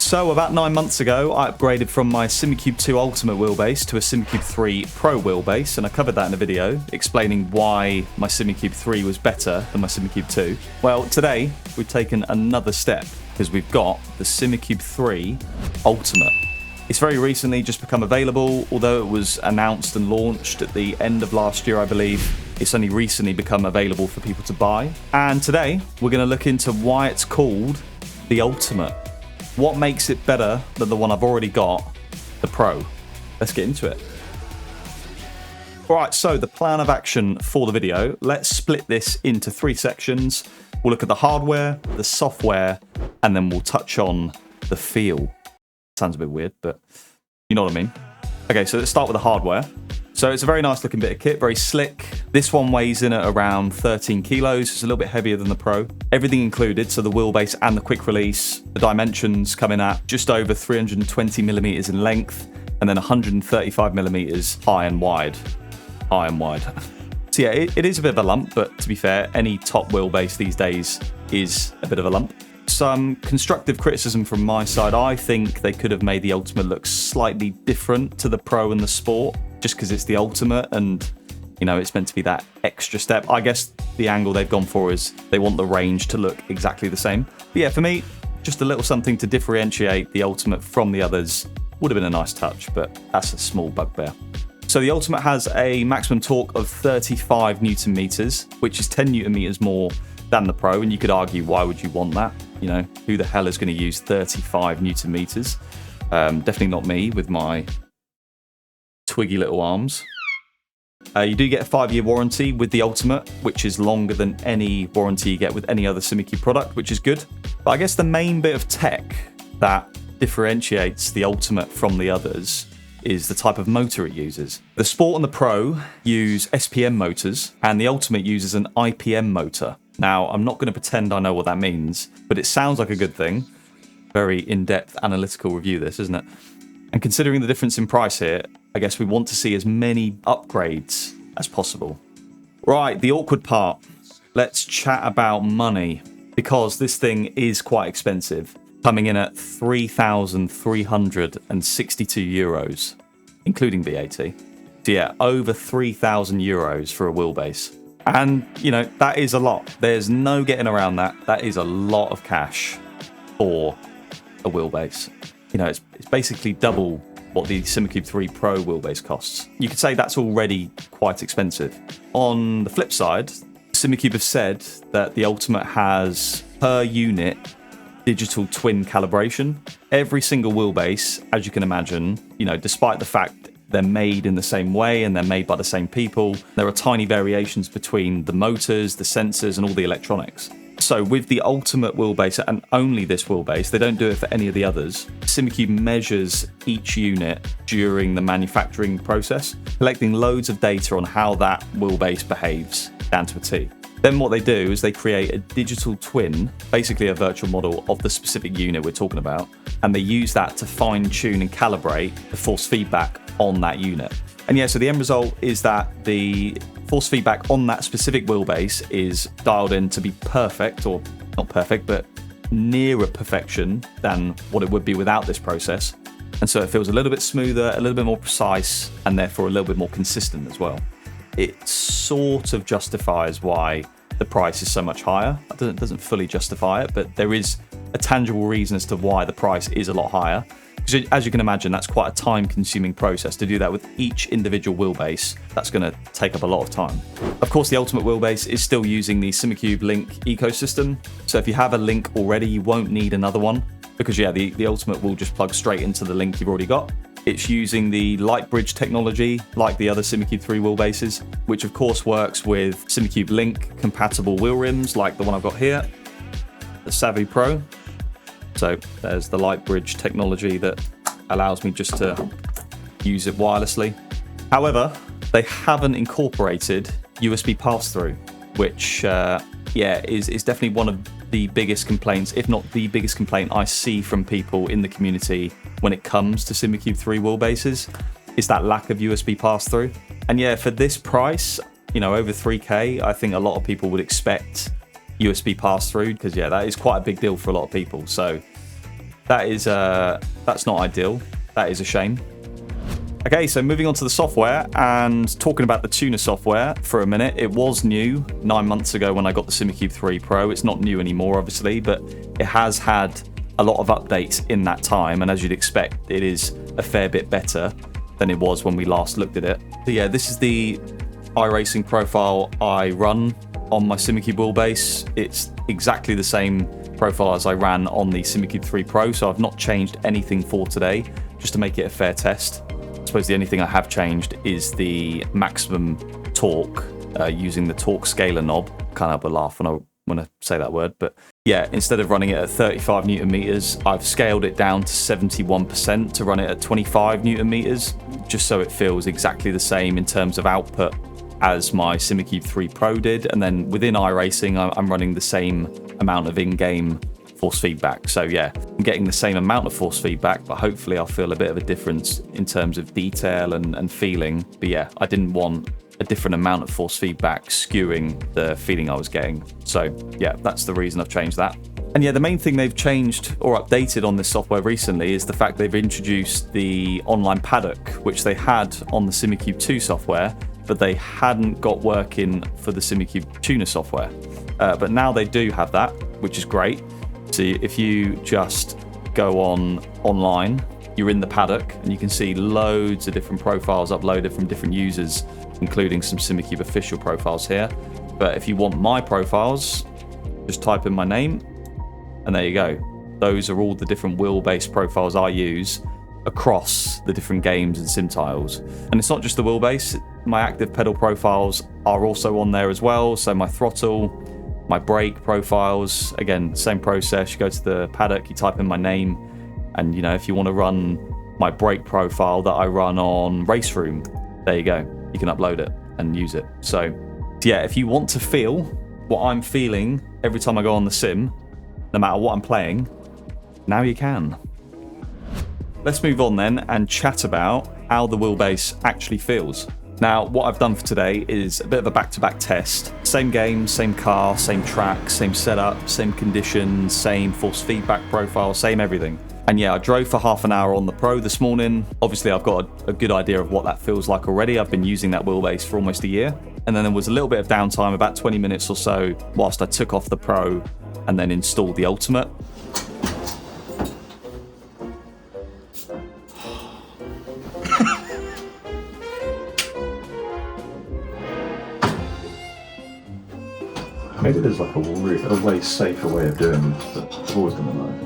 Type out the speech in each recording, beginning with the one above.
So about 9 months ago, I upgraded from my Simucube 2 Ultimate wheelbase to a Simucube 3 Pro wheelbase, and I covered that in a video explaining why my Simucube 3 was better than my Simucube 2. Well, today we've taken another step because we've got the Simucube 3 Ultimate. It's very recently just become available, although it was announced and launched at the end of last year, I believe. It's only recently become available for people to buy. And today we're going to look into why it's called the Ultimate. What makes it better than the one I've already got, the Pro? Let's get into it. Alright, so the plan of action for the video. Let's split this into 3 sections. We'll look at the hardware, the software, and then we'll touch on the feel. Sounds a bit weird, but you know what I mean. Okay, so let's start with the hardware. So it's a very nice looking bit of kit, very slick. This one weighs in at around 13 kilos. It's a little bit heavier than the Pro. Everything included, so the wheelbase and the quick release. The dimensions coming at just over 320 millimeters in length, and then 135 millimeters high and wide. High and wide. So yeah, it is a bit of a lump, but to be fair, any top wheelbase these days is a bit of a lump. Some constructive criticism from my side. I think they could have made the Ultimate look slightly different to the Pro and the Sport, just because it's the Ultimate and, you know, it's meant to be that extra step. I guess the angle they've gone for is they want the range to look exactly the same. But yeah, for me, just a little something to differentiate the Ultimate from the others would have been a nice touch, but that's a small bugbear. So the Ultimate has a maximum torque of 35 Newton meters, which is 10 Newton meters more than the Pro, and you could argue, why would you want that? You know, who the hell is going to use 35 Newton meters? Definitely not me with my twiggy little arms. You do get a 5-year warranty with the Ultimate, which is longer than any warranty you get with any other Simucube product, which is good. But I guess the main bit of tech that differentiates the Ultimate from the others is the type of motor it uses. The Sport and the Pro use SPM motors, and the Ultimate uses an IPM motor. Now, I'm not going to pretend I know what that means, but it sounds like a good thing. Very in-depth analytical review this, isn't it? And considering the difference in price here, I guess we want to see as many upgrades as possible. Right, the awkward part. Let's chat about money, because this thing is quite expensive, coming in at 3,362 euros, including VAT. So yeah, over 3,000 euros for a wheelbase. And, you know, that is a lot. There's no getting around that. That is a lot of cash for a wheelbase. You know, it's basically double what the Simucube 3 Pro wheelbase costs. You could say that's already quite expensive. On the flip side, Simucube have said that the Ultimate has per unit digital twin calibration. Every single wheelbase, as you can imagine, you know, despite the fact they're made in the same way and they're made by the same people, there are tiny variations between the motors, the sensors, and all the electronics. So with the Ultimate wheelbase, and only this wheelbase, they don't do it for any of the others, Simucube measures each unit during the manufacturing process, collecting loads of data on how that wheelbase behaves down to a T. Then what they do is they create a digital twin, basically a virtual model of the specific unit we're talking about, and they use that to fine-tune and calibrate the force feedback on that unit. And yeah, so the end result is that the force feedback on that specific wheelbase is dialed in to be perfect, or not perfect, but nearer perfection than what it would be without this process. And so it feels a little bit smoother, a little bit more precise, and therefore a little bit more consistent as well. It sort of justifies why the price is so much higher. It doesn't fully justify it, but there is a tangible reason as to why the price is a lot higher. Because as you can imagine, that's quite a time-consuming process to do that with each individual wheelbase. That's going to take up a lot of time. Of course, the Ultimate wheelbase is still using the Simucube Link ecosystem. So if you have a Link already, you won't need another one, because yeah, the Ultimate will just plug straight into the Link you've already got. It's using the light bridge technology, like the other Simucube 3 wheelbases, which of course works with Simucube Link compatible wheel rims, like the one I've got here, the Savvy Pro. So there's the light bridge technology that allows me just to use it wirelessly. However, they haven't incorporated USB pass-through, which is definitely one of the biggest complaints, if not the biggest complaint I see from people in the community when it comes to Simucube 3 wheelbases, is that lack of USB pass-through. And yeah, for this price, you know, over 3K, I think a lot of people would expect USB pass-through, because yeah, that is quite a big deal for a lot of people. So That's not ideal. That is a shame. Okay, so moving on to the software and talking about the tuner software for a minute. It was new 9 months ago when I got the Simucube 3 Pro. It's not new anymore, obviously, but it has had a lot of updates in that time, and as you'd expect, it is a fair bit better than it was when we last looked at it. So yeah, this is the iRacing profile I run on my Simucube Wheelbase. It's exactly the same profile as I ran on the Simucube 3 Pro, so I've not changed anything for today, just to make it a fair test. I suppose the only thing I have changed is the maximum torque using the torque scaler knob. Can't help but laugh when I say that word, but yeah, instead of running it at 35 Newton meters, I've scaled it down to 71% to run it at 25 Newton meters, just so it feels exactly the same in terms of output as my Simucube 3 Pro did. And then within iRacing, I'm running the same amount of in-game force feedback. So yeah, I'm getting the same amount of force feedback, but hopefully I'll feel a bit of a difference in terms of detail and feeling. But yeah, I didn't want a different amount of force feedback skewing the feeling I was getting. So yeah, that's the reason I've changed that. And yeah, the main thing they've changed or updated on this software recently is the fact they've introduced the online paddock, which they had on the Simucube 2 software, but they hadn't got working for the Simucube tuner software. But now they do have that, which is great. So if you just go online, you're in the paddock and you can see loads of different profiles uploaded from different users, including some Simucube official profiles here. But if you want my profiles, just type in my name and there you go. Those are all the different wheelbase profiles I use across the different games and sim tiles. And it's not just the wheelbase, my active pedal profiles are also on there as well. So my throttle, my brake profiles, again, same process. You go to the paddock, you type in my name, and you know, if you want to run my brake profile that I run on Race Room, there you go. You can upload it and use it. So yeah, if you want to feel what I'm feeling every time I go on the sim, no matter what I'm playing, now you can. Let's move on then and chat about how the wheelbase actually feels. Now, what I've done for today is a bit of a back-to-back test. Same game, same car, same track, same setup, same conditions, same force feedback profile, same everything. And yeah, I drove for half an hour on the Pro this morning. Obviously, I've got a good idea of what that feels like already. I've been using that wheelbase for almost a year. And then there was a little bit of downtime, about 20 minutes or so, whilst I took off the Pro and then installed the Ultimate. Maybe there's like a way safer way of doing this, but I've always done it like.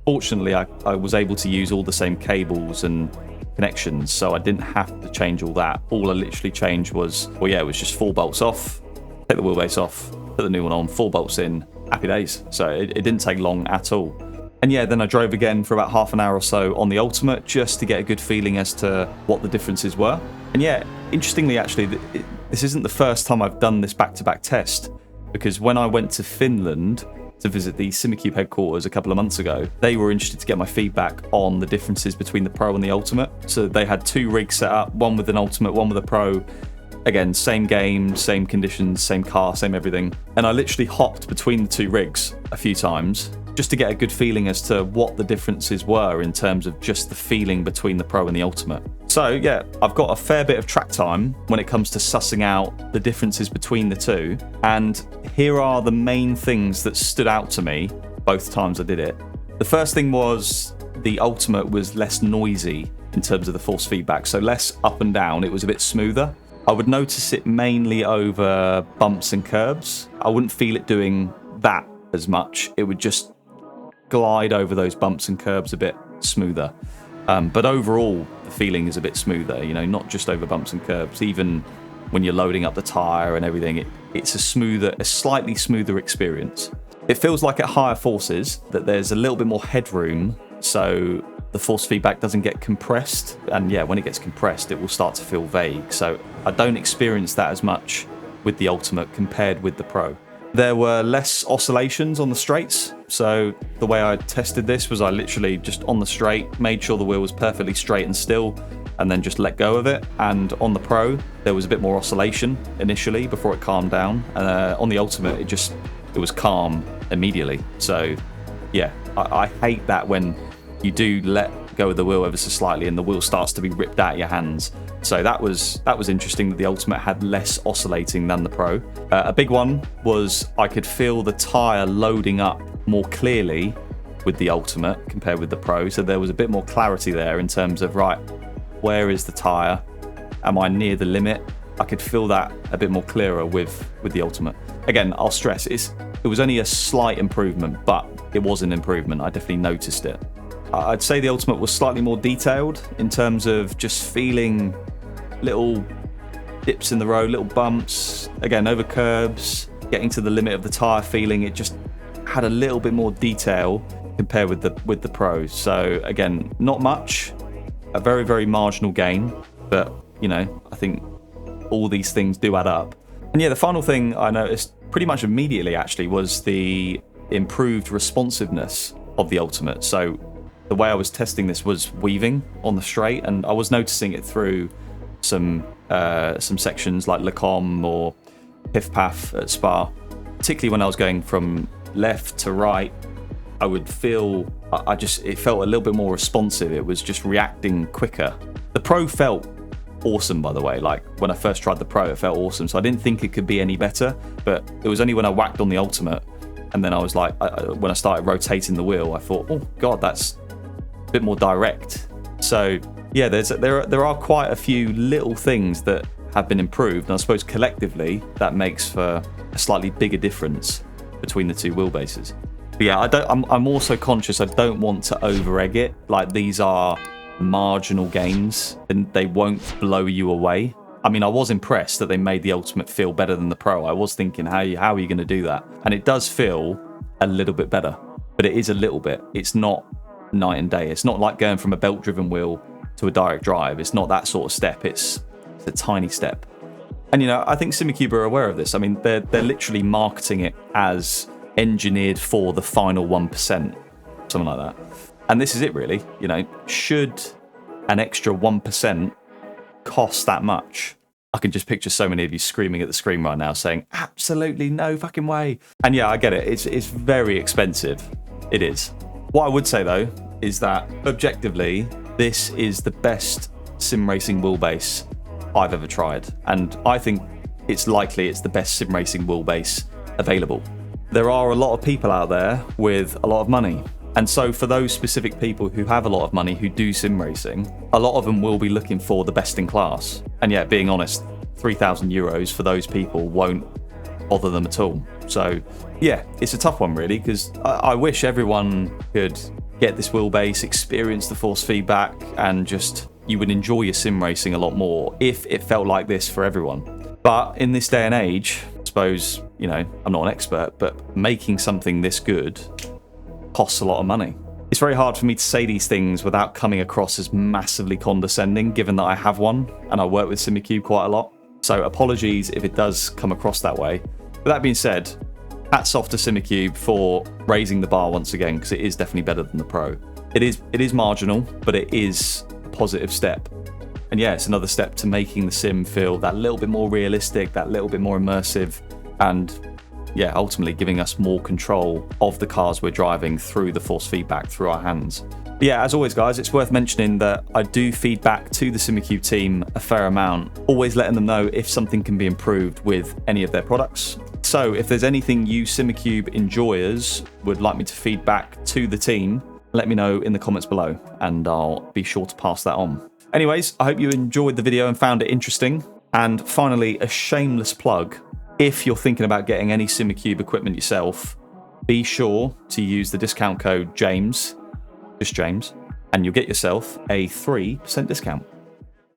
Fortunately, I was able to use all the same cables and connections, so I didn't have to change all that. All I literally changed was, well, yeah, it was just 4 bolts off, take the wheelbase off, put the new one on, 4 bolts in, happy days. So it didn't take long at all. And yeah, then I drove again for about half an hour or so on the Ultimate just to get a good feeling as to what the differences were. And yeah, interestingly, actually, this isn't the first time I've done this back-to-back test, because when I went to Finland to visit the Simucube headquarters a couple of months ago, they were interested to get my feedback on the differences between the Pro and the Ultimate. So they had 2 rigs set up, one with an Ultimate, one with a Pro. Again, same game, same conditions, same car, same everything. And I literally hopped between the 2 rigs a few times just to get a good feeling as to what the differences were in terms of just the feeling between the Pro and the Ultimate. So yeah, I've got a fair bit of track time when it comes to sussing out the differences between the two. And here are the main things that stood out to me both times I did it. The first thing was the Ultimate was less noisy in terms of the force feedback, so less up and down. It was a bit smoother. I would notice it mainly over bumps and curbs. I wouldn't feel it doing that as much. It would just glide over those bumps and curbs a bit smoother. But overall, the feeling is a bit smoother, you know, not just over bumps and curbs. Even when you're loading up the tyre and everything, it's a slightly smoother experience. It feels like at higher forces that there's a little bit more headroom, so the force feedback doesn't get compressed. And yeah, when it gets compressed, it will start to feel vague. So I don't experience that as much with the Ultimate compared with the Pro. There were less oscillations on the straights. So the way I tested this was I literally just on the straight, made sure the wheel was perfectly straight and still, and then just let go of it. And on the Pro, there was a bit more oscillation initially before it calmed down. On the Ultimate, it was calm immediately. So yeah, I hate that when you do let go of the wheel ever so slightly and the wheel starts to be ripped out of your hands. So that was interesting that the Ultimate had less oscillating than the Pro. A big one was I could feel the tyre loading up more clearly with the Ultimate compared with the Pro. So there was a bit more clarity there in terms of, right, where is the tyre? Am I near the limit? I could feel that a bit more clearer with the Ultimate. Again, I'll stress, it was only a slight improvement, but it was an improvement. I definitely noticed it. I'd say the Ultimate was slightly more detailed in terms of just feeling little dips in the road, little bumps, again, over curbs, getting to the limit of the tyre feeling. It just had a little bit more detail compared with the Pro. So again, not much, a very, very marginal gain, but you know, I think all these things do add up. And yeah, the final thing I noticed pretty much immediately actually was the improved responsiveness of the Ultimate. So the way I was testing this was weaving on the straight, and I was noticing it through some sections like Lecom or Piff Paff at Spa. Particularly when I was going from left to right, I would feel, it felt a little bit more responsive. It was just reacting quicker. The Pro felt awesome, by the way. Like when I first tried the Pro, it felt awesome. So I didn't think it could be any better, but it was only when I whacked on the Ultimate, and then I was like, when I started rotating the wheel, I thought, oh God, that's a bit more direct. So yeah, there are quite a few little things that have been improved, and I suppose collectively that makes for a slightly bigger difference between the two wheelbases. But yeah, I'm also conscious I don't want to over egg it. Like, these are marginal gains and they won't blow you away. I mean, I was impressed that they made the Ultimate feel better than the Pro. I was thinking, how are you going to do that? And it does feel a little bit better, but it is a little bit. It's not night and day. It's not like going from a belt-driven wheel to a direct drive. It's not that sort of step. It's a tiny step. And you know, I think Simucube are aware of this. I mean, they're literally marketing it as engineered for the final 1%, something like that. And this is it, really. You know, should an extra 1% cost that much? I can just picture so many of you screaming at the screen right now saying, absolutely no fucking way. And yeah, I get it. It's very expensive. It is. What I would say though is that objectively, this is the best sim racing wheelbase I've ever tried. And I think it's likely it's the best sim racing wheelbase available. There are a lot of people out there with a lot of money. And so for those specific people who have a lot of money who do sim racing, a lot of them will be looking for the best in class. And yeah, being honest, €3,000 for those people won't bother them at all. So yeah, it's a tough one really, because I wish everyone could get this wheelbase, experience the force feedback, and just you would enjoy your sim racing a lot more if it felt like this for everyone. But in this day and age, I suppose, you know, I'm not an expert, but making something this good costs a lot of money. It's very hard for me to say these things without coming across as massively condescending, given that I have one and I work with Simucube quite a lot. So apologies if it does come across that way. With that being said, hats off to Simucube for raising the bar once again, because it is definitely better than the Pro. It is marginal, but it is a positive step. And yeah, it's another step to making the sim feel that little bit more realistic, that little bit more immersive, and yeah, ultimately giving us more control of the cars we're driving through the force feedback through our hands. But yeah, as always guys, it's worth mentioning that I do feed back to the Simucube team a fair amount, always letting them know if something can be improved with any of their products. So if there's anything you Simucube enjoyers would like me to feed back to the team, let me know in the comments below and I'll be sure to pass that on. Anyways, I hope you enjoyed the video and found it interesting. And finally, a shameless plug. If you're thinking about getting any Simucube equipment yourself, be sure to use the discount code JAMES, just James, and you'll get yourself a 3% discount.